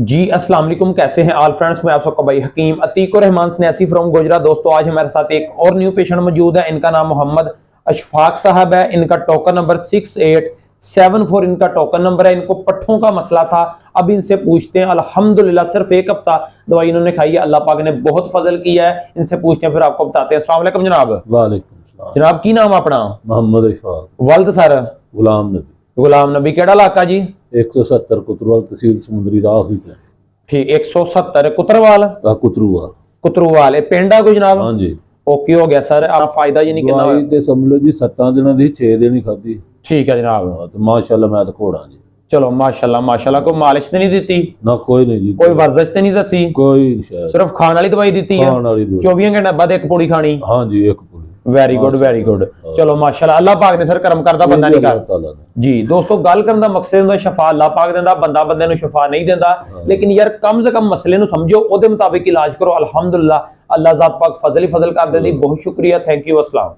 जी अस्सलाम वालेकुम, कैसे हैं ऑल फ्रेंड्स। मैं आप सबका भाई हकीम अतीक और रहमान स्नैसी फ्रॉम गुजरात। दोस्तों आज हमारे साथ एक और न्यू पेशेंट मौजूद है। इनका नाम मोहम्मद अशफाक साहब है। इनका टोकन नंबर 6874 इनका टोकन नंबर है। इनको पट्ठों का मसला था। अब इनसे पूछते हैं। अल्हम्दुलिल्लाह सिर्फ एक हफ्ता दवाई इन्होंने खाई है, अल्लाह पाक ने बहुत फजल किया है। इनसे पूछते हैं, फिर आपको बताते हैं। अस्सलाम वालेकुम जनाब। वालेकुम जनाब की नाम अपना? मोहम्मद इकबाल वल्द सर? गुलाम नबी गुलाम नबी। केड़ा इलाका जी? 170 कुतरवाल तहसील समुंदरी राह हुई है। ठीक 170 कुतरवाल कुतरूवाल। कुतरूवाल पिंड आ कोई जनाब? हाँ जी। ओके हो गया सर। आप फायदा जी नहीं कितना दवाई होया? ते समझ लो जी 7 दिनों की 6 दिन ही खाधी। ठीक है जनाब। तो माशाल्लाह मैं तो घोड़ा जी। चलो माशाल्लाह माशाल्लाह। कोई मालिश तो नहीं दी? ना कोई नहीं जी। कोई वर्जिश तो नहीं दसी? कोई शायद सिर्फ खाने वाली दवाई दी है? खाने वाली दवाई। 24 घंटे बाद एक पूड़ी खानी? हाँ जी एक पूरी। Very good very good. चलो माशाल्लाह, अल्लाह पाक ने सर करम करदा बंदा नहीं कर जी। दोस्तों गल करन दा मकसद हुंदा शफा अल्लाह पाक देंदा, बंदा बंदे नूं शफा नहीं देंदा। लेकिन यार कम से कम मसले नूं समझो, ओदे मुताबिक इलाज करो। अल्हम्दुलिल्लाह अल्लाह ज़ात पाक फजल ही फजल कर देंदी। बहुत शुक्रिया, थैंक यू, अस्सलाम।